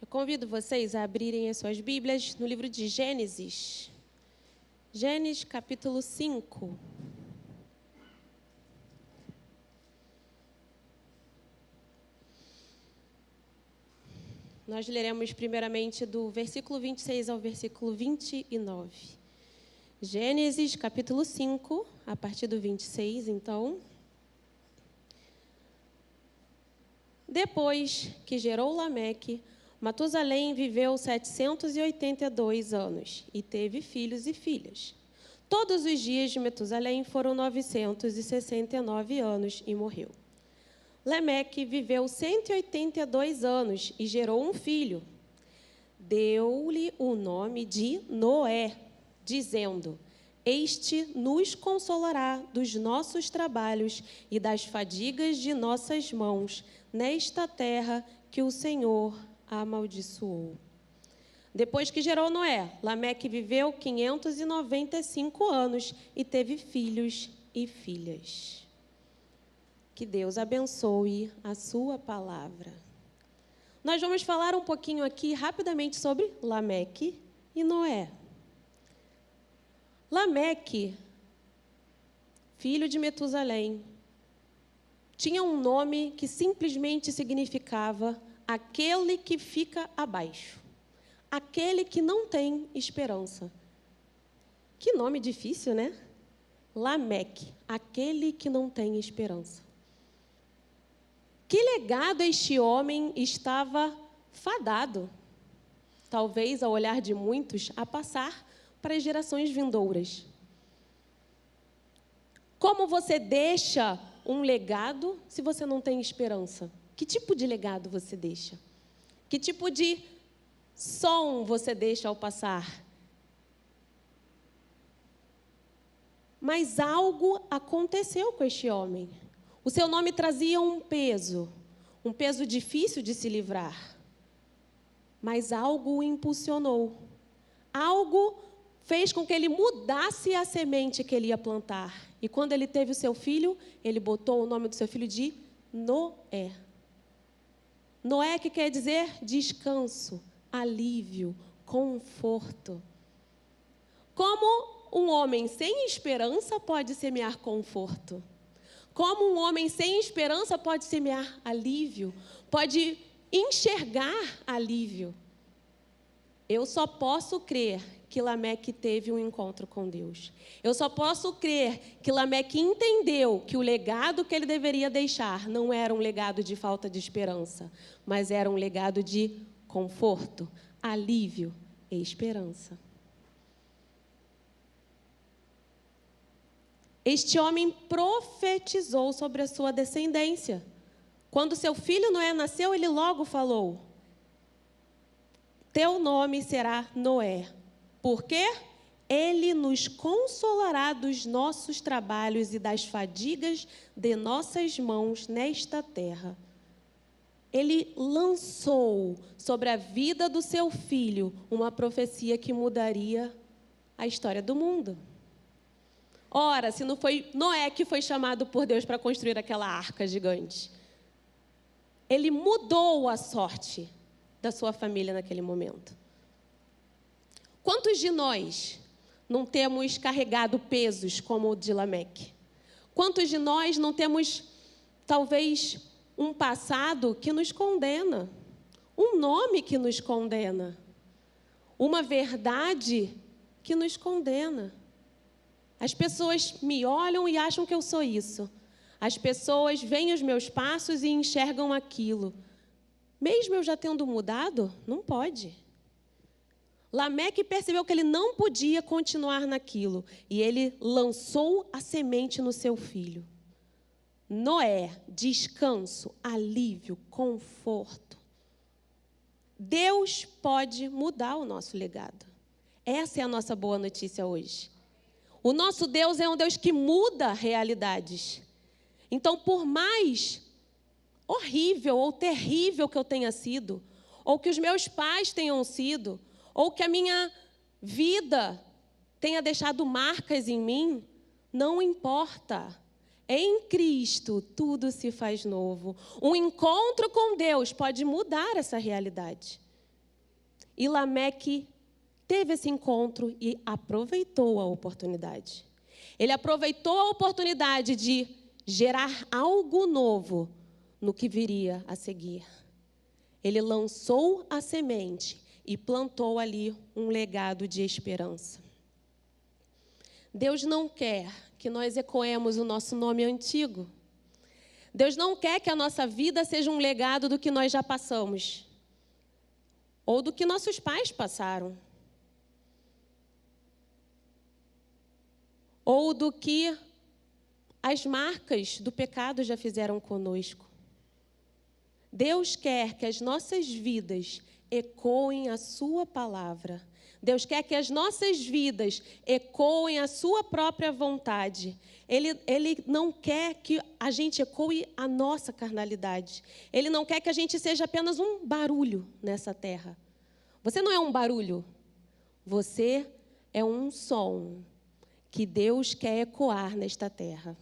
Eu convido vocês a abrirem as suas Bíblias no livro de Gênesis. Gênesis, capítulo 5. Nós leremos primeiramente do versículo 26 ao versículo 29. Gênesis, capítulo 5, a partir do 26, então. Depois que gerou Lameque, Matusalém viveu 782 anos e teve filhos e filhas. Todos os dias de Matusalém foram 969 anos e morreu. Lameque viveu 182 anos e gerou um filho. Deu-lhe o nome de Noé, dizendo: Este nos consolará dos nossos trabalhos e das fadigas de nossas mãos nesta terra que o Senhor amaldiçoou. Depois que gerou Noé, Lameque viveu 595 anos e teve filhos e filhas. Que Deus abençoe a sua palavra. Nós vamos falar um pouquinho aqui rapidamente sobre Lameque e Noé. Lameque, filho de Metusalém, tinha um nome que simplesmente significava aquele que fica abaixo, aquele que não tem esperança. Que nome difícil, né? Lameque, aquele que não tem esperança. Que legado este homem estava fadado, talvez ao olhar de muitos, a passar para as gerações vindouras. Como você deixa um legado se você não tem esperança? Que tipo de legado você deixa? Que tipo de som você deixa ao passar? Mas algo aconteceu com este homem. O seu nome trazia um peso difícil de se livrar. Mas algo o impulsionou. Algo fez com que ele mudasse a semente que ele ia plantar. E quando ele teve o seu filho, ele botou o nome do seu filho de Noé. Noé, que quer dizer descanso, alívio, conforto. Como um homem sem esperança pode semear conforto? Como um homem sem esperança pode semear alívio? Pode enxergar alívio? Eu só posso crer que Lameque teve um encontro com Deus. Eu só posso crer que Lameque entendeu que o legado que ele deveria deixar não era um legado de falta de esperança, mas era um legado de conforto, alívio e esperança. Este homem profetizou sobre a sua descendência. Quando seu filho Noé nasceu, ele logo falou: Teu nome será Noé, porque ele nos consolará dos nossos trabalhos e das fadigas de nossas mãos nesta terra. Ele lançou sobre a vida do seu filho uma profecia que mudaria a história do mundo. Ora, se não foi Noé que foi chamado por Deus para construir aquela arca gigante, ele mudou a sorte da sua família naquele momento. Quantos de nós não temos carregado pesos como o de Lameque? Quantos de nós não temos, talvez, um passado que nos condena? Um nome que nos condena? Uma verdade que nos condena? As pessoas me olham e acham que eu sou isso. As pessoas veem os meus passos e enxergam aquilo. Mesmo eu já tendo mudado, não pode. Lameque percebeu que ele não podia continuar naquilo. E ele lançou a semente no seu filho. Noé, descanso, alívio, conforto. Deus pode mudar o nosso legado. Essa é a nossa boa notícia hoje. O nosso Deus é um Deus que muda realidades. Então, por mais horrível ou terrível que eu tenha sido, ou que os meus pais tenham sido, ou que a minha vida tenha deixado marcas em mim, não importa. Em Cristo, tudo se faz novo. Um encontro com Deus pode mudar essa realidade. E Lameque teve esse encontro e aproveitou a oportunidade. Ele aproveitou a oportunidade de gerar algo novo no que viria a seguir. Ele lançou a semente e plantou ali um legado de esperança. Deus não quer que nós ecoemos o nosso nome antigo. Deus não quer que a nossa vida seja um legado do que nós já passamos, ou do que nossos pais passaram, ou do que as marcas do pecado já fizeram conosco. Deus quer que as nossas vidas ecoem a sua palavra. Deus quer que as nossas vidas ecoem a sua própria vontade. Ele não quer que a gente ecoe a nossa carnalidade. Ele não quer que a gente seja apenas um barulho nessa terra. Você não é um barulho. Você é um som que Deus quer ecoar nesta terra.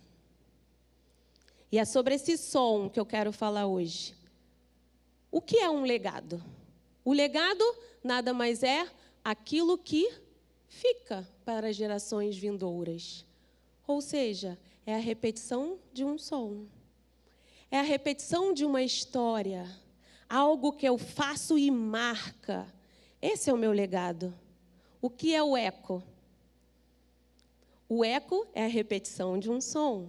E é sobre esse som que eu quero falar hoje. O que é um legado? O legado nada mais é aquilo que fica para as gerações vindouras. Ou seja, é a repetição de um som. É a repetição de uma história. Algo que eu faço e marca. Esse é o meu legado. O que é o eco? O eco é a repetição de um som.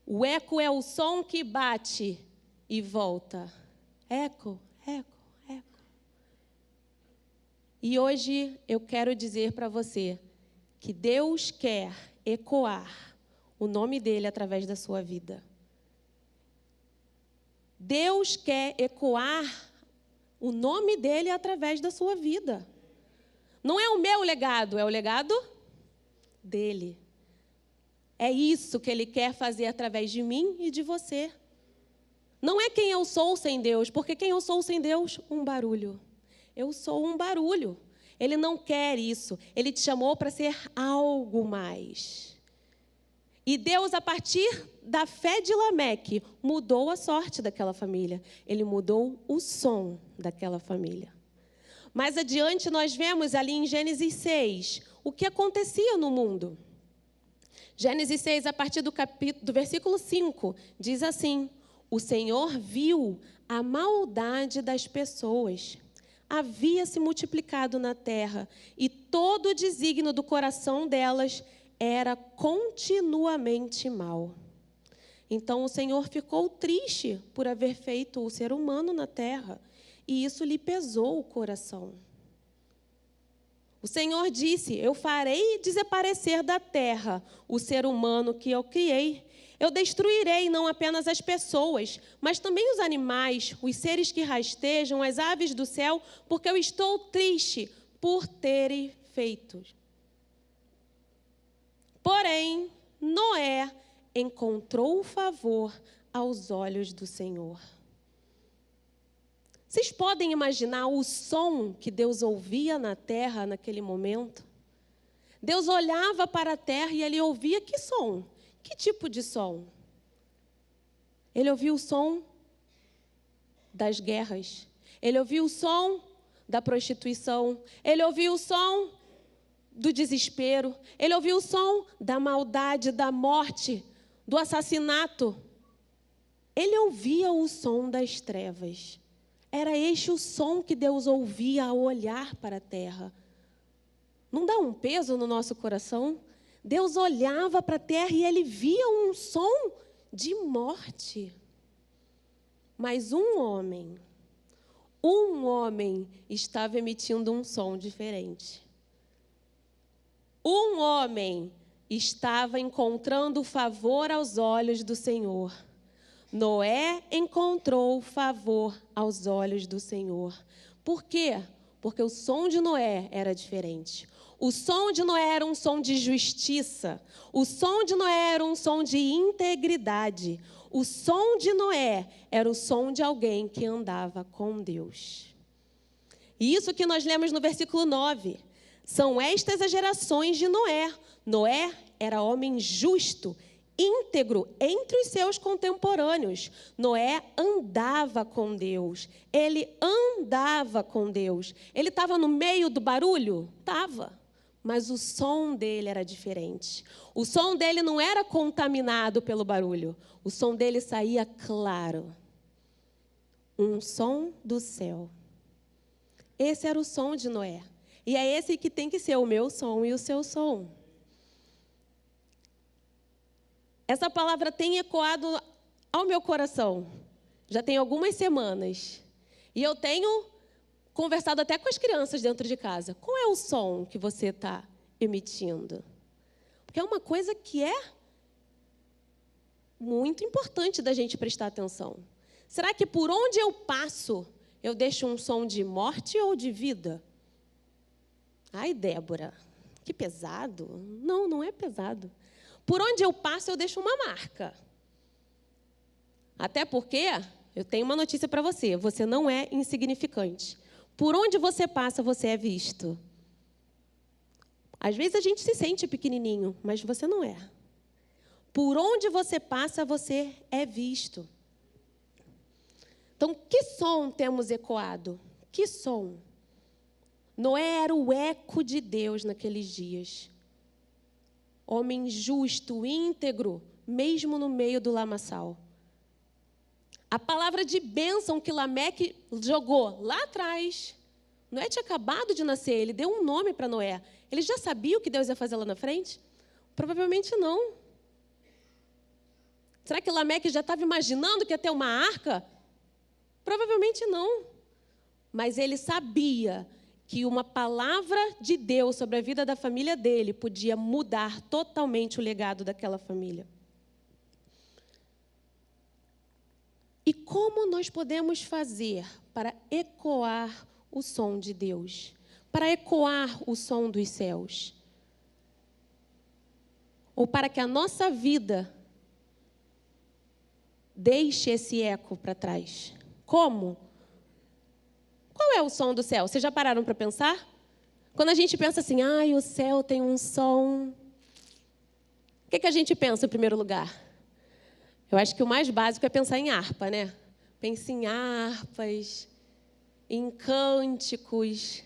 O eco é o som que bate e volta. Eco, eco, eco. E hoje eu quero dizer para você que Deus quer ecoar o nome dele através da sua vida. Deus quer ecoar o nome dele através da sua vida. Não é o meu legado, é o legado dele. É isso que ele quer fazer através de mim e de você. Não é quem eu sou sem Deus, porque quem eu sou sem Deus, um barulho. Eu sou um barulho. Ele não quer isso. Ele te chamou para ser algo mais. E Deus, a partir da fé de Lameque, mudou a sorte daquela família. Ele mudou o som daquela família. Mais adiante, nós vemos ali em Gênesis 6, o que acontecia no mundo. Gênesis 6, a partir do versículo 5, diz assim: o Senhor viu a maldade das pessoas. Havia se multiplicado na terra, e todo o desígnio do coração delas era continuamente mal. Então o Senhor ficou triste por haver feito o ser humano na terra, e isso lhe pesou o coração. O Senhor disse: eu farei desaparecer da terra o ser humano que eu criei. Eu destruirei não apenas as pessoas, mas também os animais, os seres que rastejam, as aves do céu, porque eu estou triste por terem feito. Porém, Noé encontrou favor aos olhos do Senhor. Vocês podem imaginar o som que Deus ouvia na terra naquele momento? Deus olhava para a terra e ele ouvia que som? Que tipo de som? Ele ouvia o som das guerras. Ele ouvia o som da prostituição. Ele ouvia o som do desespero. Ele ouvia o som da maldade, da morte, do assassinato. Ele ouvia o som das trevas. Era este o som que Deus ouvia ao olhar para a terra. Não dá um peso no nosso coração? Deus olhava para a terra e ele via um som de morte. Mas um homem estava emitindo um som diferente. Um homem estava encontrando favor aos olhos do Senhor. Noé encontrou favor aos olhos do Senhor. Por quê? Porque o som de Noé era diferente. O som de Noé era um som de justiça. O som de Noé era um som de integridade. O som de Noé era o som de alguém que andava com Deus. E isso que nós lemos no versículo 9. São estas as gerações de Noé. Noé era homem justo, íntegro entre os seus contemporâneos. Noé andava com Deus. Ele andava com Deus. Ele estava no meio do barulho? Estava. Mas o som dele era diferente. O som dele não era contaminado pelo barulho. O som dele saía claro. Um som do céu. Esse era o som de Noé. E é esse que tem que ser o meu som e o seu som. Essa palavra tem ecoado ao meu coração. Já tem algumas semanas. E eu tenho conversado até com as crianças dentro de casa. Qual é o som que você está emitindo? Porque é uma coisa que é muito importante da gente prestar atenção. Será que por onde eu passo, eu deixo um som de morte ou de vida? Ai, Débora, que pesado. Não, não é pesado. Por onde eu passo, eu deixo uma marca. Até porque, eu tenho uma notícia para você, você não é insignificante. Por onde você passa, você é visto. Às vezes a gente se sente pequenininho, mas você não é. Por onde você passa, você é visto. Então, que som temos ecoado? Que som? Noé era o eco de Deus naqueles dias. Homem justo, íntegro, mesmo no meio do lamaçal. A palavra de bênção que Lameque jogou lá atrás. Noé tinha acabado de nascer, ele deu um nome para Noé. Ele já sabia o que Deus ia fazer lá na frente? Provavelmente não. Será que Lameque já estava imaginando que ia ter uma arca? Provavelmente não. Mas ele sabia que uma palavra de Deus sobre a vida da família dele podia mudar totalmente o legado daquela família. E como nós podemos fazer para ecoar o som de Deus? Para ecoar o som dos céus? Ou para que a nossa vida deixe esse eco para trás? Como? Qual é o som do céu? Vocês já pararam para pensar? Quando a gente pensa assim, o céu tem um som. O que a gente pensa em primeiro lugar? Eu acho que o mais básico é pensar em harpa, né? Pensa em harpas, em cânticos.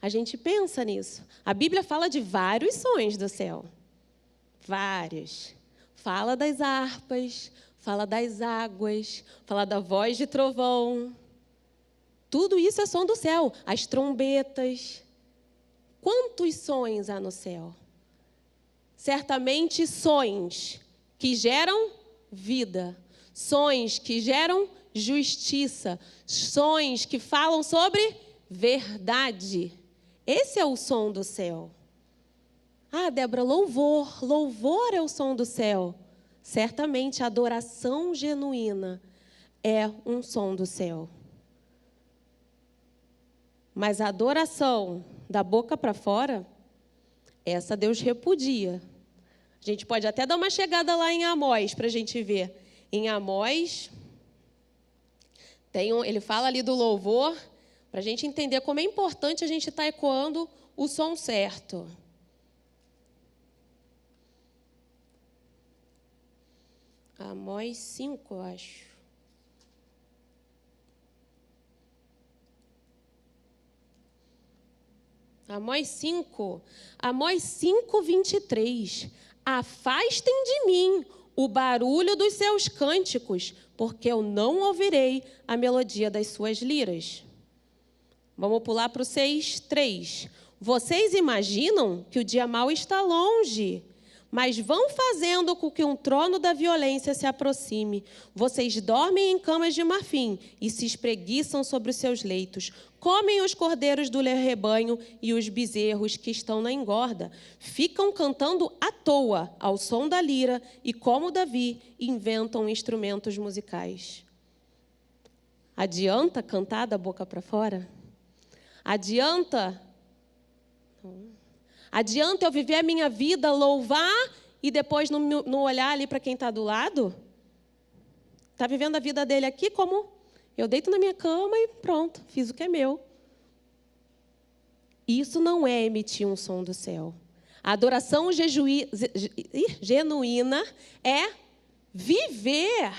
A gente pensa nisso. A Bíblia fala de vários sons do céu. Vários. Fala das harpas, fala das águas, fala da voz de trovão. Tudo isso é som do céu. As trombetas. Quantos sons há no céu? Certamente sons que geram vida. Sons que geram justiça. Sons que falam sobre verdade. Esse é o som do céu. Débora, louvor. Louvor é o som do céu. Certamente a adoração genuína é um som do céu. Mas a adoração da boca para fora, essa Deus repudia. A gente pode até dar uma chegada lá em Amós para a gente ver. Em Amós, ele fala ali do louvor, para a gente entender como é importante a gente estar ecoando o som certo. Amós 5, eu acho. Amós 5, 23. Afastem de mim o barulho dos seus cânticos, porque eu não ouvirei a melodia das suas liras. Vamos pular para o 6, 3. Vocês imaginam que o dia mau está longe, mas vão fazendo com que um trono da violência se aproxime. Vocês dormem em camas de marfim e se espreguiçam sobre os seus leitos. Comem os cordeiros do rebanho e os bezerros que estão na engorda. Ficam cantando à toa, ao som da lira, e, como Davi, inventam instrumentos musicais. Adianta cantar da boca para fora? Adianta eu viver a minha vida, louvar e depois não olhar ali para quem está do lado? Está vivendo a vida dele aqui como eu deito na minha cama e pronto, fiz o que é meu. Isso não é emitir um som do céu. A adoração genuína é viver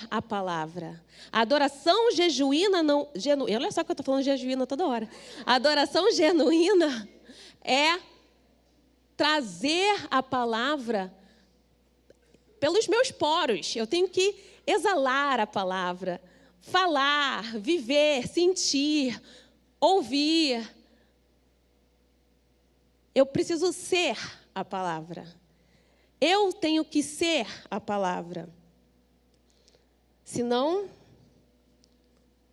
a palavra. A adoração genuína não... olha só que eu estou falando genuína toda hora. A adoração genuína é trazer a palavra pelos meus poros. Eu tenho que exalar a palavra, falar, viver, sentir, ouvir. Eu preciso ser a palavra. Eu tenho que ser a palavra. Senão,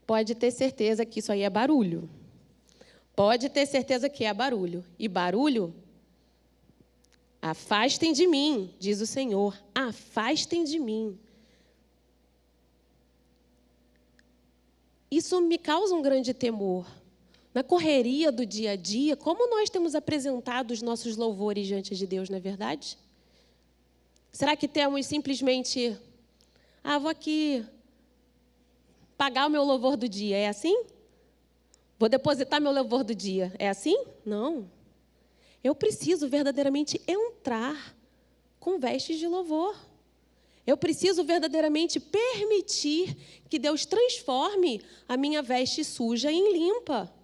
pode ter certeza que isso aí é barulho. Pode ter certeza que é barulho. E barulho, afastem de mim, diz o Senhor. Afastem de mim. Isso me causa um grande temor. Na correria do dia a dia, como nós temos apresentado os nossos louvores diante de Deus, não é verdade? Será que temos simplesmente, vou aqui pagar o meu louvor do dia, é assim? Vou depositar meu louvor do dia, é assim? Não. Eu preciso verdadeiramente entrar com vestes de louvor. Eu preciso verdadeiramente permitir que Deus transforme a minha veste suja em limpa.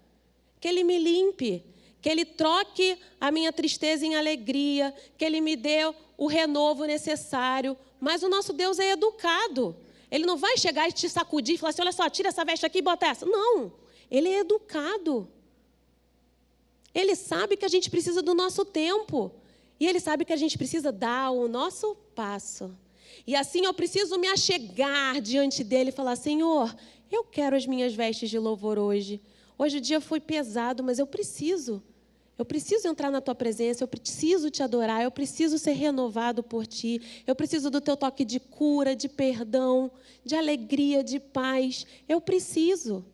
Que Ele me limpe, que Ele troque a minha tristeza em alegria, que Ele me dê o renovo necessário. Mas o nosso Deus é educado. Ele não vai chegar e te sacudir e falar assim, olha só, tira essa veste aqui e bota essa. Não, Ele é educado. Ele sabe que a gente precisa do nosso tempo. E Ele sabe que a gente precisa dar o nosso passo. E assim eu preciso me achegar diante dEle e falar, Senhor, eu quero as minhas vestes de louvor hoje. Hoje o dia foi pesado, mas eu preciso entrar na Tua presença, eu preciso Te adorar, eu preciso ser renovado por Ti, eu preciso do Teu toque de cura, de perdão, de alegria, de paz, eu preciso.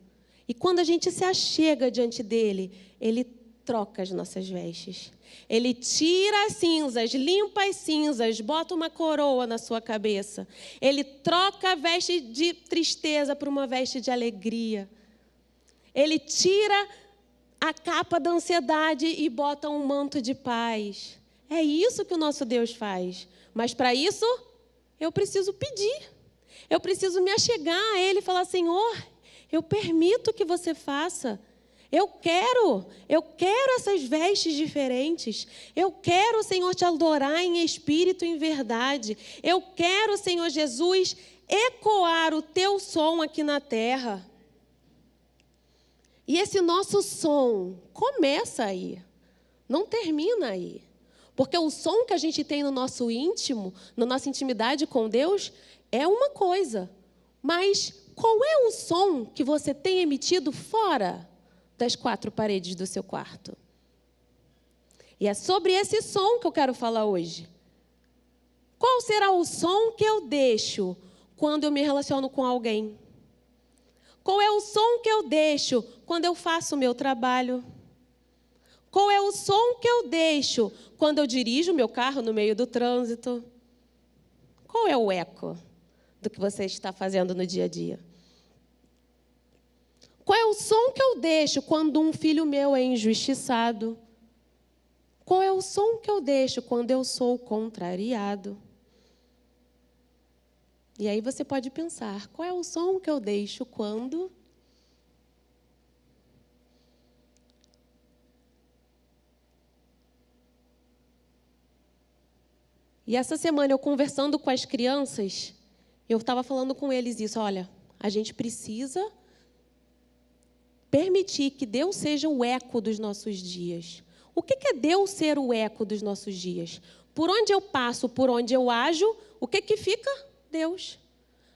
E quando a gente se achega diante dEle, Ele troca as nossas vestes. Ele tira as cinzas, limpa as cinzas, bota uma coroa na sua cabeça. Ele troca a veste de tristeza por uma veste de alegria. Ele tira a capa da ansiedade e bota um manto de paz. É isso que o nosso Deus faz. Mas para isso, eu preciso pedir. Eu preciso me achegar a Ele e falar, Senhor, eu permito que você faça. Eu quero essas vestes diferentes. Eu quero, Senhor, Te adorar em espírito e em verdade. Eu quero, Senhor Jesus, ecoar o Teu som aqui na terra. E esse nosso som começa aí, não termina aí. Porque o som que a gente tem no nosso íntimo, na nossa intimidade com Deus, é uma coisa. Mas qual é o som que você tem emitido fora das quatro paredes do seu quarto? E é sobre esse som que eu quero falar hoje. Qual será o som que eu deixo quando eu me relaciono com alguém? Qual é o som que eu deixo quando eu faço o meu trabalho? Qual é o som que eu deixo quando eu dirijo o meu carro no meio do trânsito? Qual é o eco do que você está fazendo no dia a dia? Qual é o som que eu deixo quando um filho meu é injustiçado? Qual é o som que eu deixo quando eu sou contrariado? E aí você pode pensar, qual é o som que eu deixo quando... E essa semana, eu conversando com as crianças, eu estava falando com eles isso, olha, a gente precisa permitir que Deus seja o eco dos nossos dias. O que é Deus ser o eco dos nossos dias? Por onde eu passo, por onde eu ajo, o que fica? Deus.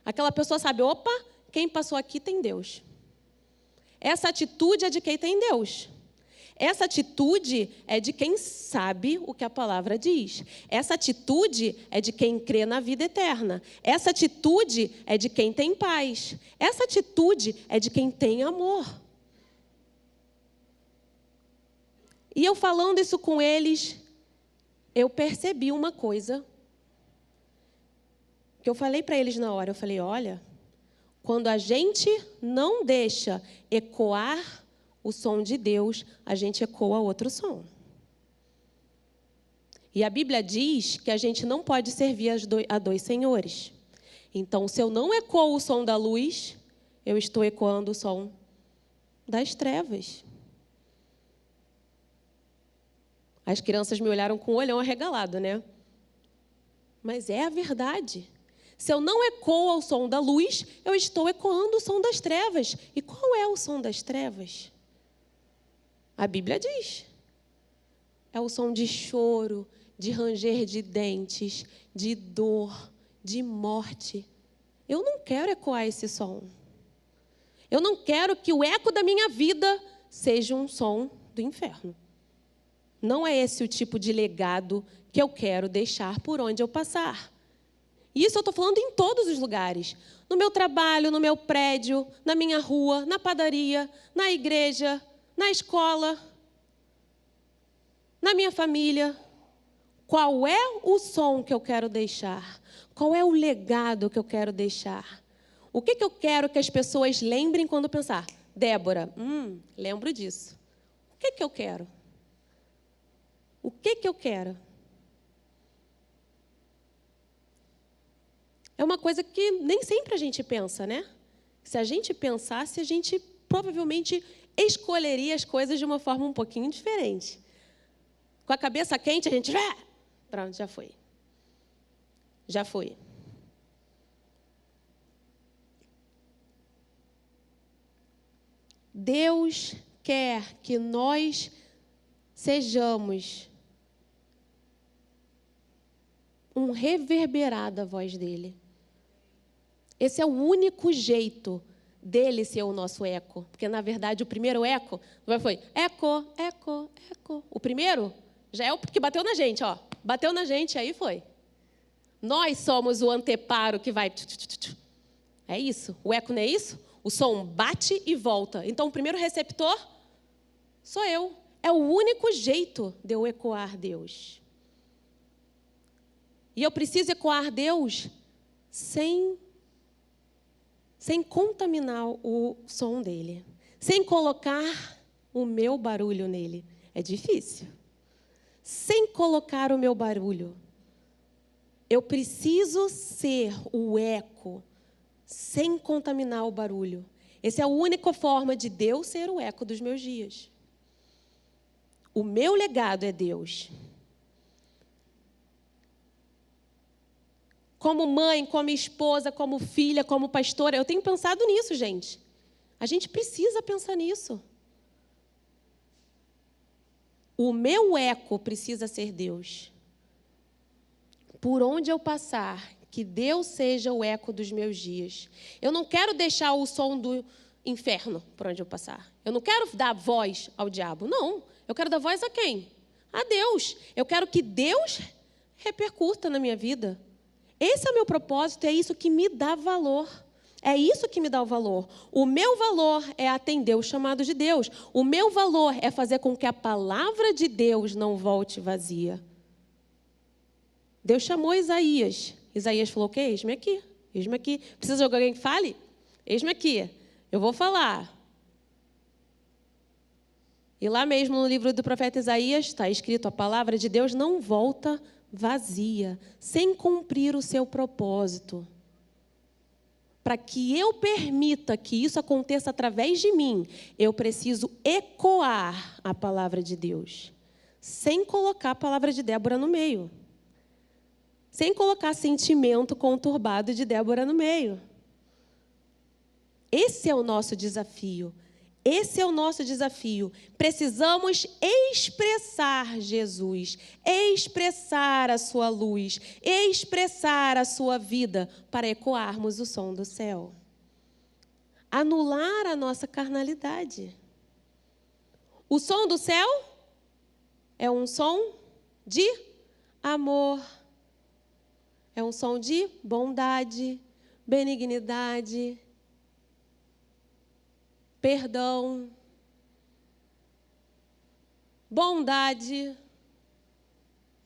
Aquela pessoa sabe, opa, quem passou aqui tem Deus. Essa atitude é de quem tem Deus. Essa atitude é de quem sabe o que a palavra diz. Essa atitude é de quem crê na vida eterna. Essa atitude é de quem tem paz. Essa atitude é de quem tem amor. E eu falando isso com eles, eu percebi uma coisa que eu falei para eles na hora. Eu falei, olha, quando a gente não deixa ecoar o som de Deus, a gente ecoa outro som. E a Bíblia diz que a gente não pode servir a dois senhores. Então, se eu não ecoo o som da luz, eu estou ecoando o som das trevas. As crianças me olharam com o olhão arregalado, né? Mas é a verdade. Se eu não ecoo o som da luz, eu estou ecoando o som das trevas. E qual é o som das trevas? A Bíblia diz. É o som de choro, de ranger de dentes, de dor, de morte. Eu não quero ecoar esse som. Eu não quero que o eco da minha vida seja um som do inferno. Não é esse o tipo de legado que eu quero deixar por onde eu passar. Isso eu estou falando em todos os lugares. No meu trabalho, no meu prédio, na minha rua, na padaria, na igreja, na escola, na minha família. Qual é o som que eu quero deixar? Qual é o legado que eu quero deixar? O que eu quero que as pessoas lembrem quando pensar? Débora, lembro disso. O que eu quero? O que eu quero? É uma coisa que nem sempre a gente pensa, né? Se a gente pensasse, a gente provavelmente escolheria as coisas de uma forma um pouquinho diferente. Com a cabeça quente, a gente... Pronto, já foi. Já foi. Deus quer que nós sejamos um reverberar da voz dele. Esse é o único jeito dele ser o nosso eco. Porque, na verdade, o primeiro eco foi eco, eco, eco. O primeiro já é o que bateu na gente, ó. Bateu na gente, aí foi. Nós somos o anteparo que vai... É isso? O eco não é isso? O som bate e volta. Então, o primeiro receptor sou eu. É o único jeito de eu ecoar Deus. E eu preciso ecoar Deus sem contaminar o som dele. Sem colocar o meu barulho nele. É difícil. Sem colocar o meu barulho. Eu preciso ser o eco sem contaminar o barulho. Essa é a única forma de Deus ser o eco dos meus dias. O meu legado é Deus. Como mãe, como esposa, como filha, como pastora, eu tenho pensado nisso, gente. A gente precisa pensar nisso. O meu eco precisa ser Deus. Por onde eu passar, que Deus seja o eco dos meus dias. Eu não quero deixar o som do inferno por onde eu passar. Eu não quero dar voz ao diabo, não. Eu quero dar voz a quem? A Deus. Eu quero que Deus repercuta na minha vida. Esse é o meu propósito, é isso que me dá valor. É isso que me dá o valor. O meu valor é atender o chamado de Deus. O meu valor é fazer com que a palavra de Deus não volte vazia. Deus chamou Isaías. Isaías falou o quê? Eis-me aqui. Eis-me aqui. Precisa de alguém que fale? Eis-me aqui. Eu vou falar. E lá mesmo no livro do profeta Isaías está escrito: a palavra de Deus não volta vazia, sem cumprir o seu propósito. Para que eu permita que isso aconteça através de mim, eu preciso ecoar a palavra de Deus, sem colocar a palavra de Débora no meio. Sem colocar sentimento conturbado de Débora no meio. Esse é o nosso desafio. Esse é o nosso desafio. Precisamos expressar Jesus, expressar a sua luz, expressar a sua vida para ecoarmos o som do céu. Anular a nossa carnalidade. O som do céu é um som de amor. É um som de bondade, benignidade, perdão, bondade,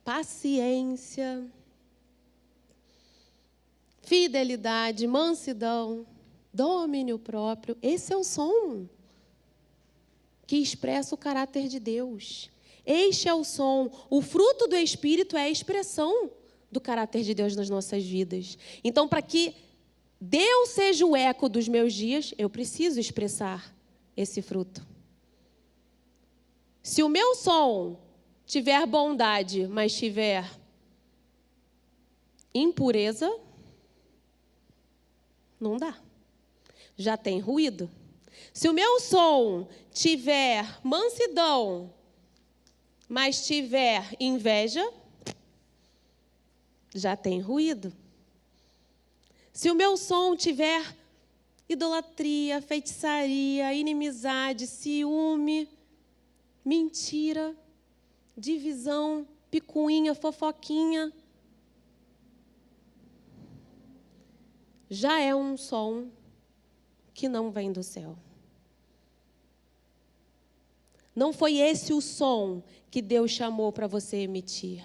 paciência, fidelidade, mansidão, domínio próprio. Esse é o som. que expressa o caráter de Deus. Este é o som. O fruto do Espírito é a expressão do caráter de Deus nas nossas vidas. Então, para que Deus seja o eco dos meus dias, eu preciso expressar esse fruto. Se o meu som tiver bondade, mas tiver impureza, não dá. Já tem ruído. Se o meu som tiver mansidão, mas tiver inveja, já tem ruído. Se o meu som tiver idolatria, feitiçaria, inimizade, ciúme, mentira, divisão, picuinha, fofoquinha, já é um som que não vem do céu. Não foi esse o som que Deus chamou para você emitir.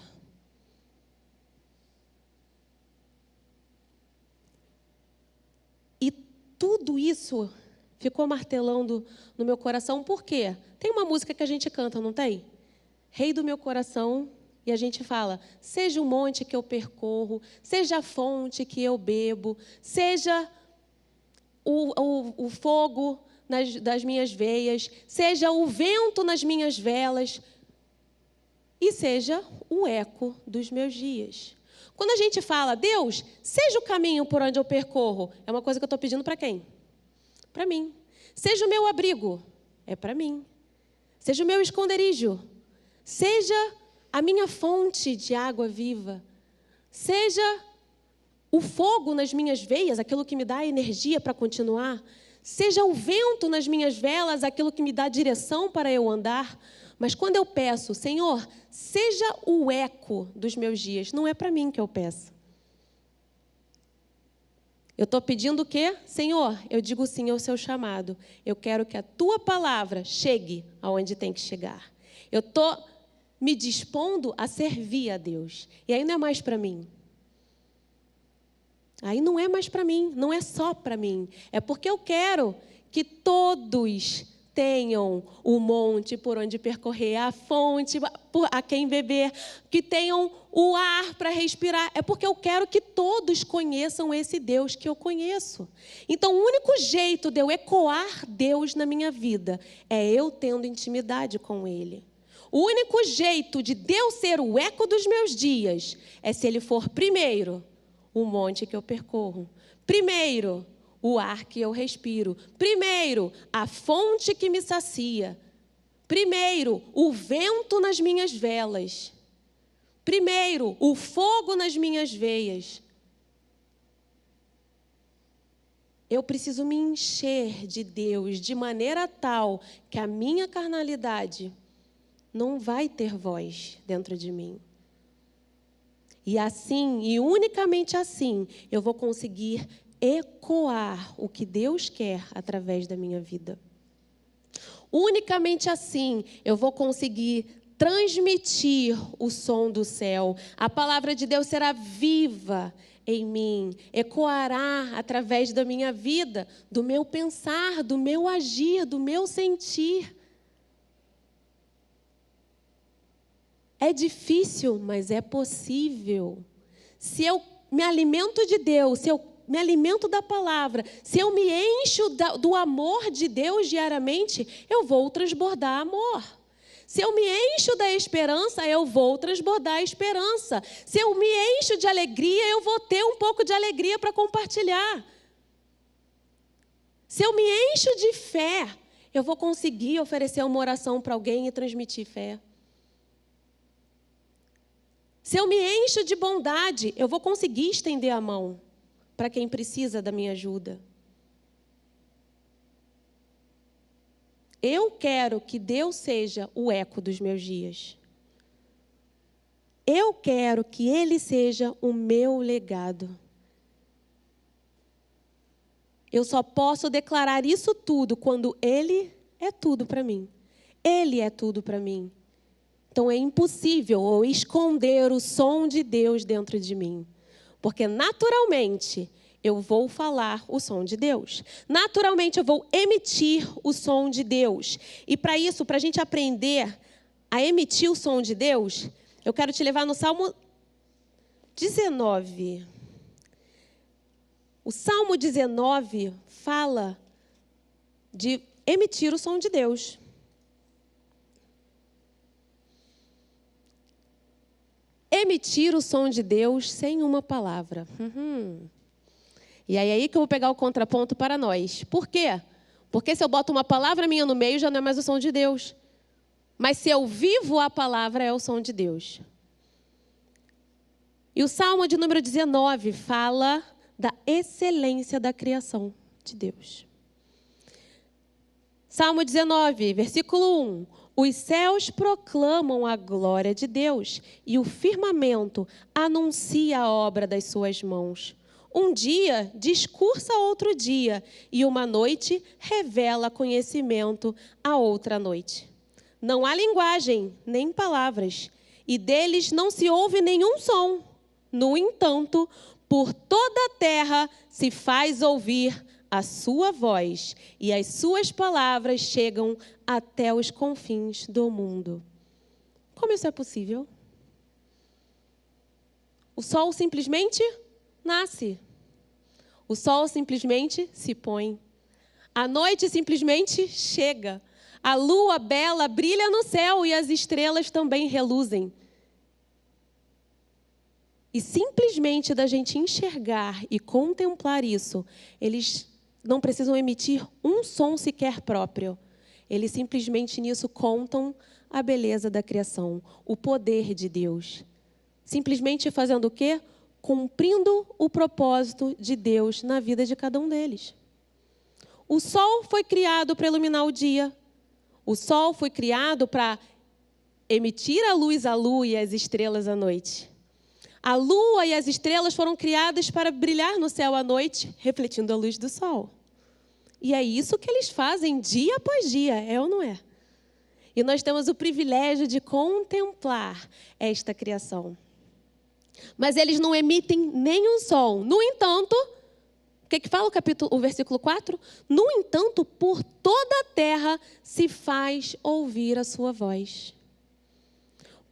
E tudo isso ficou martelando no meu coração. Por quê? Tem uma música que a gente canta, não tem? Rei do meu coração. E a gente fala, seja o monte que eu percorro, seja a fonte que eu bebo, seja o fogo das minhas veias, seja o vento nas minhas velas e seja o eco dos meus dias. Quando a gente fala, Deus, seja o caminho por onde eu percorro, é uma coisa que eu estou pedindo para quem? Para mim. Seja o meu abrigo, é para mim. Seja o meu esconderijo, seja a minha fonte de água viva, seja o fogo nas minhas veias, aquilo que me dá energia para continuar, seja o vento nas minhas velas, aquilo que me dá direção para eu andar. Mas quando eu peço, Senhor, seja o eco dos meus dias, não é para mim que eu peço. Eu estou pedindo o quê? Senhor, eu digo sim ao seu chamado. Eu quero que a tua palavra chegue aonde tem que chegar. Eu estou me dispondo a servir a Deus. E aí não é mais para mim. Aí não é mais para mim, não é só para mim. É porque eu quero que todos tenham o monte por onde percorrer, a fonte a quem beber, que tenham o ar para respirar. É porque eu quero que todos conheçam esse Deus que eu conheço. Então, o único jeito de eu ecoar Deus na minha vida é eu tendo intimidade com Ele. O único jeito de Deus ser o eco dos meus dias é se Ele for primeiro o monte que eu percorro, primeiro o ar que eu respiro, primeiro a fonte que me sacia, primeiro o vento nas minhas velas, primeiro o fogo nas minhas veias. Eu preciso me encher de Deus de maneira tal que a minha carnalidade não vai ter voz dentro de mim. E assim, e unicamente assim, eu vou conseguir ecoar o que Deus quer através da minha vida. Unicamente assim, eu vou conseguir transmitir o som do céu. A palavra de Deus será viva em mim, ecoará através da minha vida, do meu pensar, do meu agir, do meu sentir. É difícil, mas é possível. Se eu me alimento de Deus, se eu me alimento da palavra, se eu me encho do amor de Deus diariamente, eu vou transbordar amor. Se eu me encho da esperança, eu vou transbordar a esperança. Se eu me encho de alegria, eu vou ter um pouco de alegria para compartilhar. Se eu me encho de fé, eu vou conseguir oferecer uma oração para alguém e transmitir fé. Se eu me encho de bondade, eu vou conseguir estender a mão para quem precisa da minha ajuda. Eu quero que Deus seja o eco dos meus dias. Eu quero que Ele seja o meu legado. Eu só posso declarar isso tudo quando Ele é tudo para mim. Ele é tudo para mim. Então é impossível eu esconder o som de Deus dentro de mim. Porque naturalmente eu vou falar o som de Deus. Naturalmente, eu vou emitir o som de Deus. E para isso, para a gente aprender a emitir o som de Deus, eu quero te levar no Salmo 19. O Salmo 19 fala de emitir o som de Deus. Emitir o som de Deus sem uma palavra. E aí que eu vou pegar o contraponto para nós. Por quê? Porque se eu boto uma palavra minha no meio, já não é mais o som de Deus. Mas se eu vivo a palavra, é o som de Deus. E o Salmo de número 19 fala da excelência da criação de Deus. Salmo 19, versículo 1. Os céus proclamam a glória de Deus e o firmamento anuncia a obra das suas mãos. Um dia discursa outro dia e uma noite revela conhecimento a outra noite. Não há linguagem, nem palavras, e deles não se ouve nenhum som. No entanto, por toda a terra se faz ouvir a sua voz, e as suas palavras chegam até os confins do mundo. Como isso é possível? O sol simplesmente nasce. O sol simplesmente se põe. A noite simplesmente chega. A lua bela brilha no céu e as estrelas também reluzem. E simplesmente da gente enxergar e contemplar isso, eles não precisam emitir um som sequer próprio. Eles simplesmente nisso contam a beleza da criação, o poder de Deus. Simplesmente fazendo o quê? Cumprindo o propósito de Deus na vida de cada um deles. O sol foi criado para iluminar o dia. O sol foi criado para emitir a luz à lua e as estrelas à noite. A lua e as estrelas foram criadas para brilhar no céu à noite, refletindo a luz do sol. E é isso que eles fazem dia após dia, é ou não é? E nós temos o privilégio de contemplar esta criação. Mas eles não emitem nenhum som. No entanto, o que fala o versículo 4? No entanto, por toda a terra se faz ouvir a sua voz.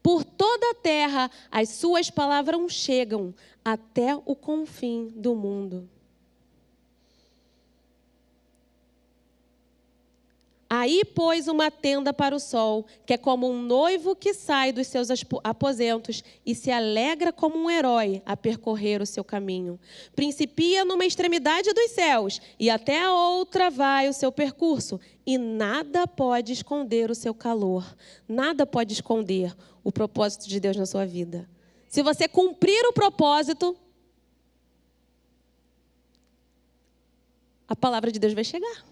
Por toda a terra as suas palavras chegam até o confim do mundo. Aí pôs uma tenda para o sol, que é como um noivo que sai dos seus aposentos e se alegra como um herói a percorrer o seu caminho. Principia numa extremidade dos céus e até a outra vai o seu percurso. E nada pode esconder o seu calor. Nada pode esconder o propósito de Deus na sua vida. Se você cumprir o propósito, a palavra de Deus vai chegar.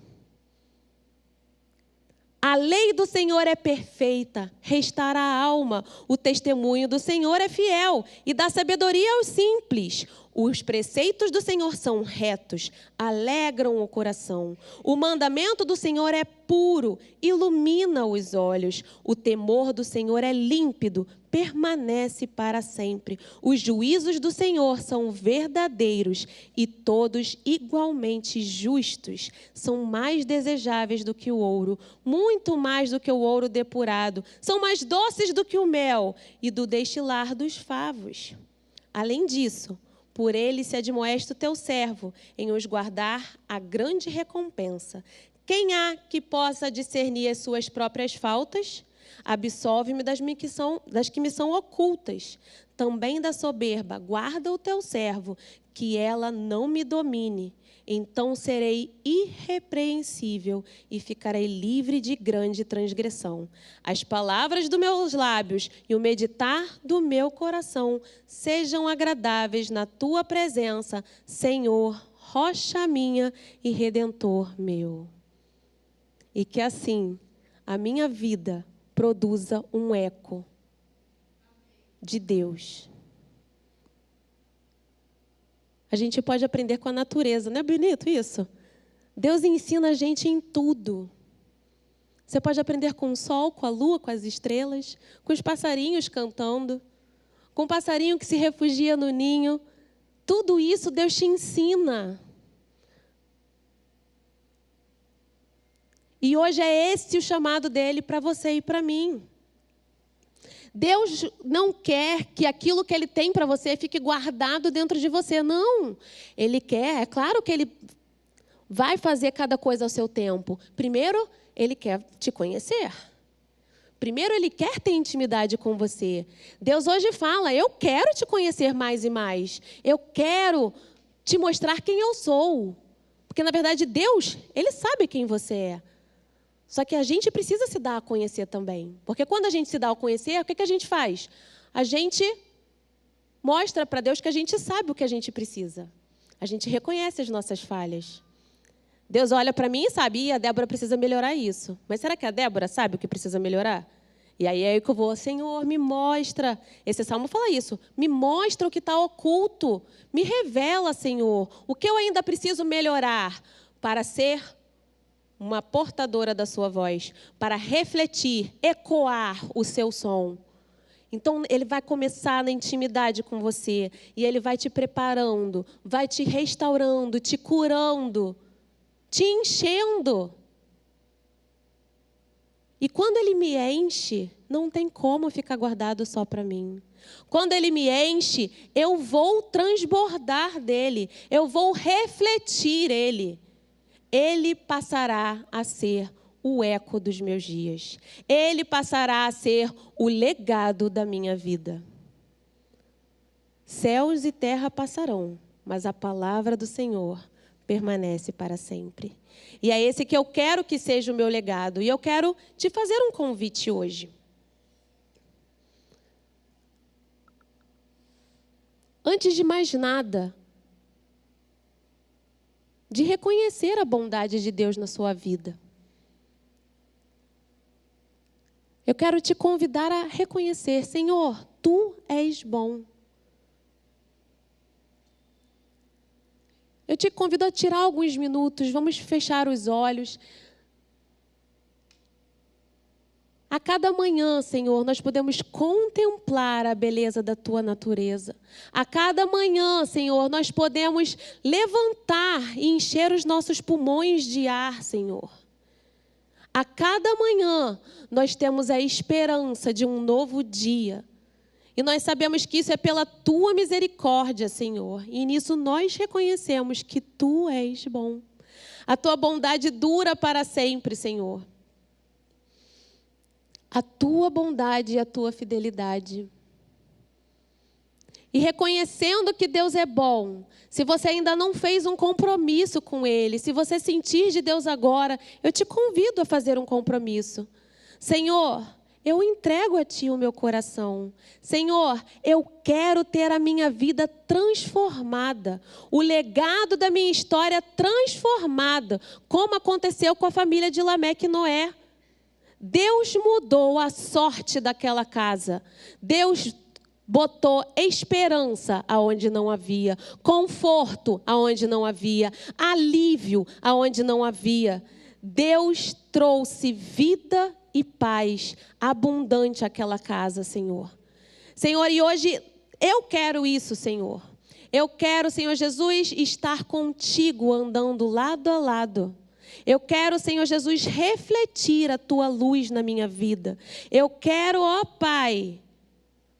A lei do Senhor é perfeita, restaura a alma. O testemunho do Senhor é fiel e dá sabedoria aos simples. Os preceitos do Senhor são retos, alegram o coração. O mandamento do Senhor é puro, ilumina os olhos. O temor do Senhor é límpido, permanece para sempre. Os juízos do Senhor são verdadeiros e todos igualmente justos. São mais desejáveis do que o ouro, muito mais do que o ouro depurado. São mais doces do que o mel e do destilar dos favos. Além disso, por ele se admoesta o teu servo, em os guardar a grande recompensa. Quem há que possa discernir as suas próprias faltas? Absolve-me das que me são ocultas. Também da soberba, guarda o teu servo, que ela não me domine. Então serei irrepreensível e ficarei livre de grande transgressão. As palavras dos meus lábios e o meditar do meu coração sejam agradáveis na tua presença, Senhor, rocha minha e redentor meu. E que assim a minha vida produza um eco de Deus. A gente pode aprender com a natureza, não é bonito isso? Deus ensina a gente em tudo. Você pode aprender com o sol, com a lua, com as estrelas, com os passarinhos cantando, com o passarinho que se refugia no ninho, Tudo isso Deus te ensina. E hoje é esse o chamado dele para você e para mim. Deus não quer que aquilo que Ele tem para você fique guardado dentro de você. Não. Ele quer, é claro que Ele vai fazer cada coisa ao seu tempo. Primeiro, Ele quer te conhecer. Primeiro, Ele quer ter intimidade com você. Deus hoje fala, eu quero te conhecer mais e mais. Eu quero te mostrar quem eu sou. Porque, na verdade, Deus, Ele sabe quem você é. Só que a gente precisa se dar a conhecer também. Porque quando a gente se dá a conhecer, o que a gente faz? A gente mostra para Deus que a gente sabe o que a gente precisa. A gente reconhece as nossas falhas. Deus olha para mim e sabe, a Débora precisa melhorar isso. Mas será que a Débora sabe o que precisa melhorar? E aí é aí que eu vou, Senhor, me mostra. Esse salmo fala isso. Me mostra o que está oculto. Me revela, Senhor, o que eu ainda preciso melhorar para ser uma portadora da sua voz, para refletir, ecoar o seu som. Então, Ele vai começar na intimidade com você, e Ele vai te preparando, vai te restaurando, te curando, te enchendo. E quando Ele me enche, não tem como ficar guardado só para mim. Quando Ele me enche, eu vou transbordar dele, eu vou refletir Ele. Ele passará a ser o eco dos meus dias. Ele passará a ser o legado da minha vida. Céus e terra passarão, mas a palavra do Senhor permanece para sempre. E é esse que eu quero que seja o meu legado. E eu quero te fazer um convite hoje. Antes de mais nada, de reconhecer a bondade de Deus na sua vida. Eu quero te convidar a reconhecer, Senhor, Tu és bom. Eu te convido a tirar alguns minutos, vamos fechar os olhos. A cada manhã, Senhor, nós podemos contemplar a beleza da Tua natureza. A cada manhã, Senhor, nós podemos levantar e encher os nossos pulmões de ar, Senhor. A cada manhã, nós temos a esperança de um novo dia. E nós sabemos que isso é pela Tua misericórdia, Senhor. E nisso nós reconhecemos que Tu és bom. A Tua bondade dura para sempre, Senhor. A Tua bondade e a Tua fidelidade. E reconhecendo que Deus é bom, se você ainda não fez um compromisso com Ele, se você sentir de Deus agora, eu te convido a fazer um compromisso. Senhor, eu entrego a Ti o meu coração. Senhor, eu quero ter a minha vida transformada, o legado da minha história transformada, como aconteceu com a família de Lameque e Noé. Deus mudou a sorte daquela casa. Deus botou esperança aonde não havia, conforto aonde não havia, alívio aonde não havia. Deus trouxe vida e paz abundante àquela casa, Senhor. Senhor, e hoje eu quero isso, Senhor. Eu quero, Senhor Jesus, estar contigo andando lado a lado. Eu quero, Senhor Jesus, refletir a Tua luz na minha vida. Eu quero, ó Pai,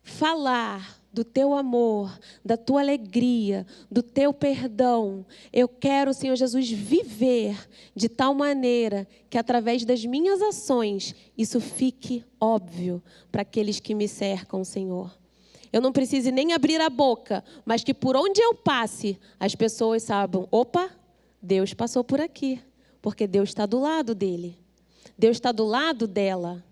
falar do Teu amor, da Tua alegria, do Teu perdão. Eu quero, Senhor Jesus, viver de tal maneira que através das minhas ações isso fique óbvio para aqueles que me cercam, Senhor. Eu não precise nem abrir a boca, mas que por onde eu passe, as pessoas saibam, opa, Deus passou por aqui. Porque Deus está do lado dele. Deus está do lado dela.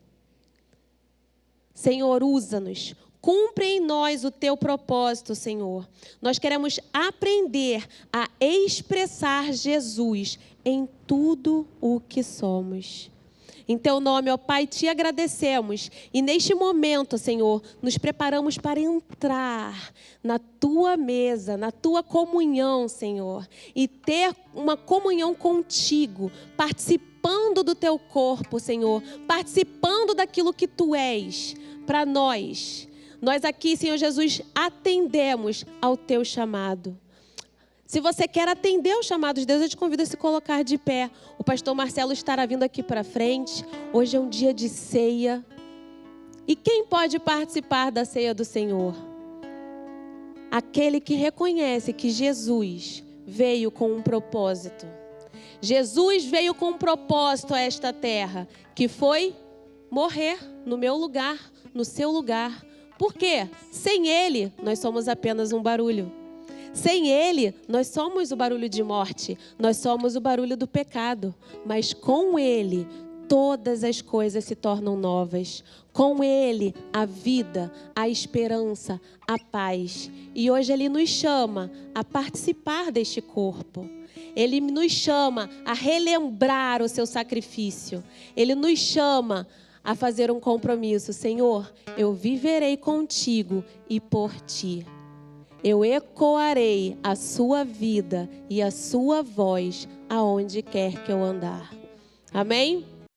Senhor, usa-nos. Cumpre em nós o Teu propósito, Senhor. Nós queremos aprender a expressar Jesus em tudo o que somos. Em Teu nome, ó Pai, Te agradecemos. E neste momento, Senhor, nos preparamos para entrar na Tua mesa, na Tua comunhão, Senhor. E ter uma comunhão contigo, participando do Teu corpo, Senhor. Participando daquilo que Tu és para nós. Nós aqui, Senhor Jesus, atendemos ao Teu chamado. Se você quer atender o chamado de Deus, eu te convido a se colocar de pé. O pastor Marcelo estará vindo aqui para frente. Hoje é um dia de ceia. E quem pode participar da ceia do Senhor? Aquele que reconhece que Jesus veio com um propósito. Jesus veio com um propósito a esta terra, que foi morrer no meu lugar, no seu lugar. Por quê? Sem Ele, nós somos apenas um barulho. Sem Ele, nós somos o barulho de morte, nós somos o barulho do pecado. Mas com Ele, todas as coisas se tornam novas. Com Ele, a vida, a esperança, a paz. E hoje Ele nos chama a participar deste corpo. Ele nos chama a relembrar o seu sacrifício. Ele nos chama a fazer um compromisso. Senhor, eu viverei contigo e por ti. Eu ecoarei a sua vida e a sua voz aonde quer que eu andar. Amém?